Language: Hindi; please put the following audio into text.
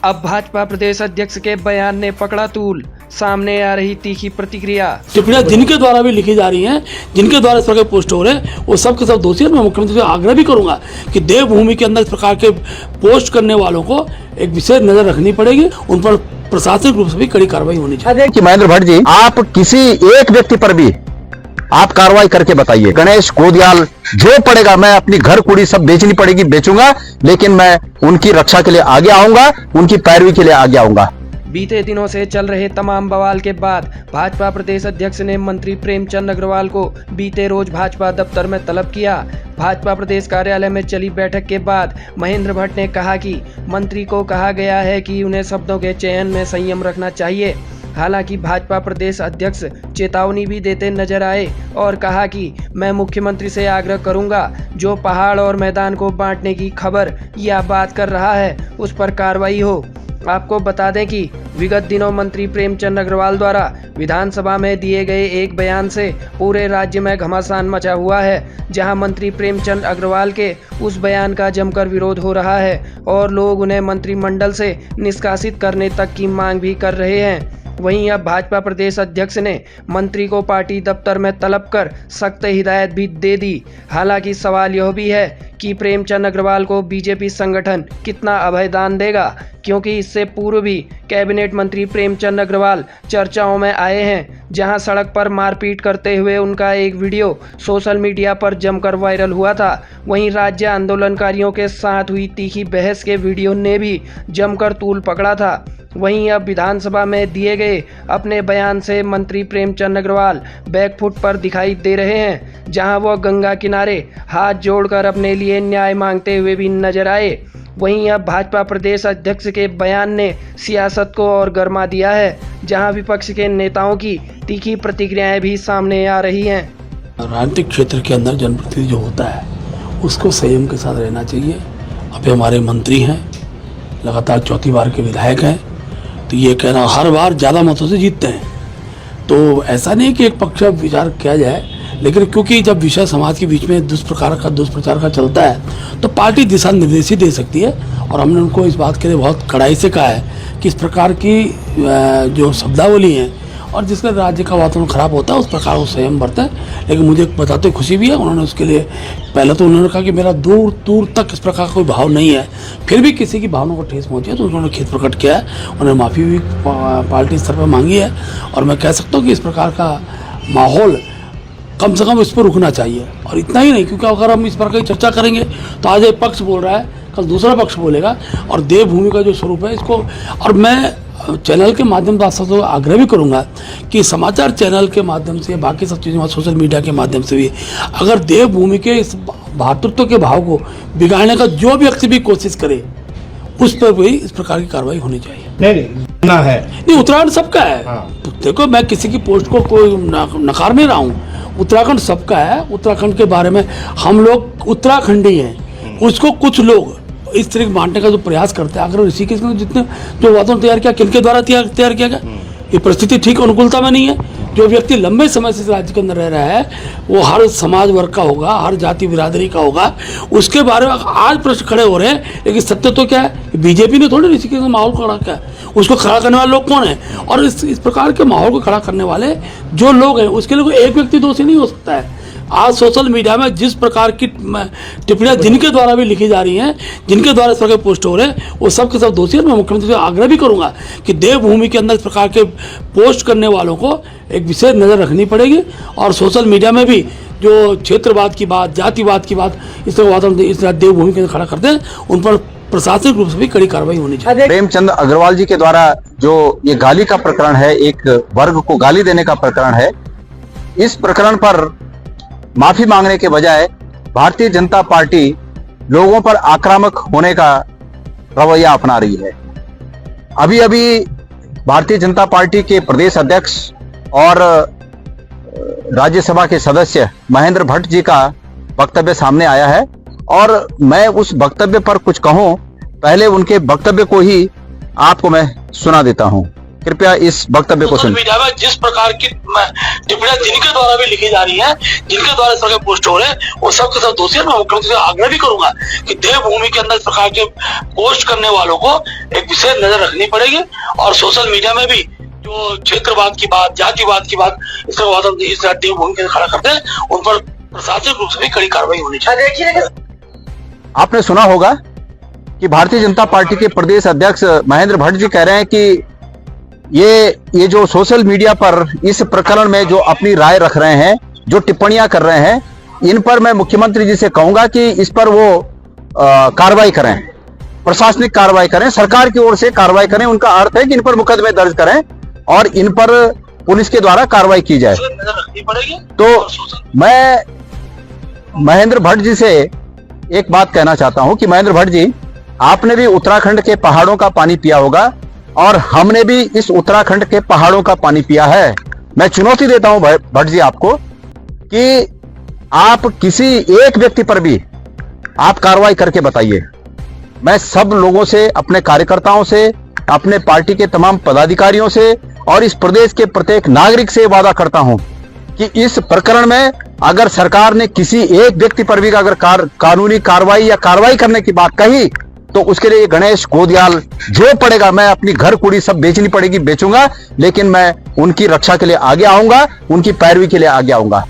अब भाजपा प्रदेश अध्यक्ष के बयान ने पकड़ा तूल, सामने आ रही तीखी प्रतिक्रिया। टिप्पणियां जिनके द्वारा भी लिखी जा रही हैं, जिनके द्वारा इस प्रकार पोस्ट हो रहे हैं, वो सब के सब दोषी हैं। मैं मुख्यमंत्री से आग्रह भी करूंगा कि देवभूमि के अंदर इस प्रकार के पोस्ट करने वालों को एक विशेष नजर रखनी पड़ेगी, उन पर प्रशासनिक रूप से भी कड़ी कार्रवाई होनी चाहिए। कि महेंद्र भट्ट जी, आप किसी एक व्यक्ति पर भी आप कार्रवाई करके बताइए। गणेश गोदियाल जो पड़ेगा, मैं अपनी घर कुड़ी सब बेचनी पड़ेगी बेचूंगा, लेकिन मैं उनकी रक्षा के लिए आगे आऊंगा, उनकी पैरवी के लिए आगे आऊंगा। बीते दिनों से चल रहे तमाम बवाल के बाद भाजपा प्रदेश अध्यक्ष ने मंत्री प्रेमचंद अग्रवाल को बीते रोज भाजपा दफ्तर में तलब किया। भाजपा प्रदेश कार्यालय में चली बैठक के बाद महेंद्र भट्ट ने कहा कि मंत्री को कहा गया है कि उन्हें शब्दों के चयन में संयम रखना चाहिए। हालांकि भाजपा प्रदेश अध्यक्ष चेतावनी भी देते नजर आए और कहा कि मैं मुख्यमंत्री से आग्रह करूंगा, जो पहाड़ और मैदान को बांटने की खबर या बात कर रहा है उस पर कार्रवाई हो। आपको बता दें कि विगत दिनों मंत्री प्रेमचंद अग्रवाल द्वारा विधानसभा में दिए गए एक बयान से पूरे राज्य में घमासान मचा हुआ है, जहां मंत्री प्रेमचंद अग्रवाल के उस बयान का जमकर विरोध हो रहा है और लोग उन्हें मंत्रिमंडल से निष्कासित करने तक की मांग भी कर रहे हैं। वहीं अब भाजपा प्रदेश अध्यक्ष ने मंत्री को पार्टी दफ्तर में तलब कर सख्त हिदायत भी दे दी। हालांकि सवाल यह भी है कि प्रेमचंद अग्रवाल को बीजेपी संगठन कितना अभयदान देगा, क्योंकि इससे पूर्व भी कैबिनेट मंत्री प्रेमचंद अग्रवाल चर्चाओं में आए हैं, जहां सड़क पर मारपीट करते हुए उनका एक वीडियो सोशल मीडिया पर जमकर वायरल हुआ था। वहीं राज्य आंदोलनकारियों के साथ हुई तीखी बहस के वीडियो ने भी जमकर तूल पकड़ा था। वहीं अब विधानसभा में दिए गए अपने बयान से मंत्री प्रेमचंद अग्रवाल बैकफुट पर दिखाई दे रहे हैं, जहां वह गंगा किनारे हाथ जोड़कर अपने लिए न्याय मांगते हुए भी नजर आए। वहीं अब भाजपा प्रदेश अध्यक्ष के बयान ने सियासत को और गरमा दिया है, जहां विपक्ष के नेताओं की तीखी प्रतिक्रियाएं भी सामने आ रही हैं। राजनीतिक क्षेत्र के अंदर जनप्रतिनिधि जो होता है उसको संयम के साथ रहना चाहिए। अभी हमारे मंत्री हैं, लगातार चौथी बार के विधायक हैं, तो ये कहना हर बार ज़्यादा मतों से जीतते हैं, तो ऐसा नहीं कि एक पक्ष विचार किया जाए, लेकिन क्योंकि जब विषय समाज के बीच में दुष्प्रचार का चलता है तो पार्टी दिशा निर्देश ही दे सकती है। और हमने उनको इस बात के लिए बहुत कड़ाई से कहा है कि इस प्रकार की जो शब्दावली हैं और जिसका राज्य का वातावरण खराब होता है उस प्रकार वो संयम बरतें। लेकिन मुझे बताते खुशी भी है, उन्होंने उसके लिए पहले तो उन्होंने कहा कि मेरा दूर दूर तक इस प्रकार का कोई भाव नहीं है, फिर भी किसी की भावना को ठेस पहुंची है तो उन्होंने खेद प्रकट किया है, उन्होंने माफ़ी भी पार्टी स्तर पर मांगी है। और मैं कह सकता हूँ कि इस प्रकार का माहौल कम से कम इस पर रुकना चाहिए। और इतना ही नहीं, क्योंकि अगर हम इस प्रकार की चर्चा करेंगे तो आज एक पक्ष बोल रहा है, कल दूसरा पक्ष बोलेगा, और देवभूमि का जो स्वरूप है इसको, और मैं चैनल के माध्यम से आप सबसे आग्रह भी करूंगा कि समाचार चैनल के माध्यम से, बाकी सब चीज़ों सोशल मीडिया के माध्यम से भी अगर देवभूमि के इस भातृत्व के भाव को बिगाड़ने का जो व्यक्ति भी कोशिश करे उस पर भी इस प्रकार की कार्रवाई होनी चाहिए। नहीं है, नहीं, उत्तराखंड सबका है। देखो, मैं किसी की पोस्ट को कोई नकार नहीं रहा हूँ, उत्तराखंड सबका है। उत्तराखंड के बारे में हम लोग उत्तराखंडी हैं, उसको कुछ लोग इस तरह बांटने का जो प्रयास करते हैं। अगर ऋषिकेश में जितने जो वातावरण तैयार किया, किनके द्वारा तैयार किया गया, ये परिस्थिति ठीक अनुकूलता में नहीं है। जो व्यक्ति लंबे समय से इस राज्य के अंदर रह रहा है वो हर समाज वर्ग का होगा, हर जाति बिरादरी का होगा, उसके बारे में आज प्रश्न खड़े हो रहे हैं। लेकिन सत्य तो क्या है, बीजेपी ने थोड़ी ऋषिकेश में माहौल खड़ा किया, उसको खड़ा करने वाले लोग कौन है? और इस प्रकार के माहौल को खड़ा करने वाले जो लोग हैं उसके लिए कोई एक व्यक्ति दोषी नहीं हो सकता है। आज सोशल मीडिया में जिस प्रकार की टिप्पणियां जिनके द्वारा भी लिखी जा रही हैं, जिनके द्वारा इस प्रकार के पोस्ट हो रहे हैं, वो सब के सब दोषी हैं। मैं मुख्यमंत्री से आग्रह भी करूंगा कि देवभूमि के अंदर इस प्रकार के पोस्ट करने वालों को एक विशेष नज़र रखनी पड़ेगी। और सोशल मीडिया में भी जो क्षेत्रवाद की बात, जातिवाद की बात, इस तरह वातावरण इस तरह देवभूमि के अंदर खड़ा करते हैं, उन पर प्रशासनिक रूप से भी कड़ी कार्रवाई होनी चाहिए। प्रेमचंद अग्रवाल जी के द्वारा जो ये गाली का प्रकरण है, एक वर्ग को गाली देने का प्रकरण है, इस प्रकरण पर माफी मांगने के बजाय भारतीय जनता पार्टी लोगों पर आक्रामक होने का रवैया अपना रही है। अभी अभी भारतीय जनता पार्टी के प्रदेश अध्यक्ष और राज्यसभा के सदस्य महेंद्र भट्ट जी का वक्तव्य सामने आया है और मैं उस वक्तव्य पर कुछ कहूं, पहले उनके वक्तव्य को ही आपको मैं सुना देता हूं। कृपया इस वक्तव्य को सोशल सुनिए। मीडिया में जिस प्रकार की टिप्पणियां जिनके द्वारा भी लिखी जा रही हैं, जिनके द्वारा इस प्रकार के पोस्ट हो रहे हैं, वो सब के सब दोषी है। मैं मुख्यमंत्री से आग्रह भी करूंगा कि देवभूमि के अंदर इस प्रकार के पोस्ट करने वालों को एक विशेष नजर रखनी पड़ेगी और सोशल मीडिया में भी जो क्षेत्रवाद की बात, जातिवाद की बात इस देवभूमि के खड़ा करते हैं, उन पर प्रशासनिक रूप से भी कड़ी कार्रवाई होनी चाहिए। आपने सुना होगा कि भारतीय जनता पार्टी के प्रदेश अध्यक्ष महेंद्र भट्ट जी कह रहे हैं कि ये जो सोशल मीडिया पर इस प्रकरण में जो अपनी राय रख रहे हैं, जो टिप्पणियां कर रहे हैं, इन पर मैं मुख्यमंत्री जी से कहूंगा कि इस पर वो कार्रवाई करें, प्रशासनिक कार्रवाई करें, सरकार की ओर से कार्रवाई करें। उनका अर्थ है कि इन पर मुकदमे दर्ज करें और इन पर पुलिस के द्वारा कार्रवाई की जाए। तो मैं महेंद्र भट्ट जी से एक बात कहना चाहता हूं कि महेंद्र भट्ट जी, आपने भी उत्तराखंड के पहाड़ों का पानी पिया होगा और हमने भी इस उत्तराखंड के पहाड़ों का पानी पिया है। मैं चुनौती देता हूं भट्ट जी आपको कि आप किसी एक व्यक्ति पर भी आप कार्रवाई करके बताइए। मैं सब लोगों से, अपने कार्यकर्ताओं से, अपने पार्टी के तमाम पदाधिकारियों से और इस प्रदेश के प्रत्येक नागरिक से वादा करता हूं कि इस प्रकरण में अगर सरकार ने किसी एक व्यक्ति पर भी अगर कानूनी कार्रवाई या कार्रवाई करने की बात कही तो उसके लिए गणेश गोदियाल जो पड़ेगा, मैं अपनी घर कुड़ी सब बेचनी पड़ेगी बेचूंगा, लेकिन मैं उनकी रक्षा के लिए आगे आऊंगा, उनकी पैरवी के लिए आगे आऊंगा।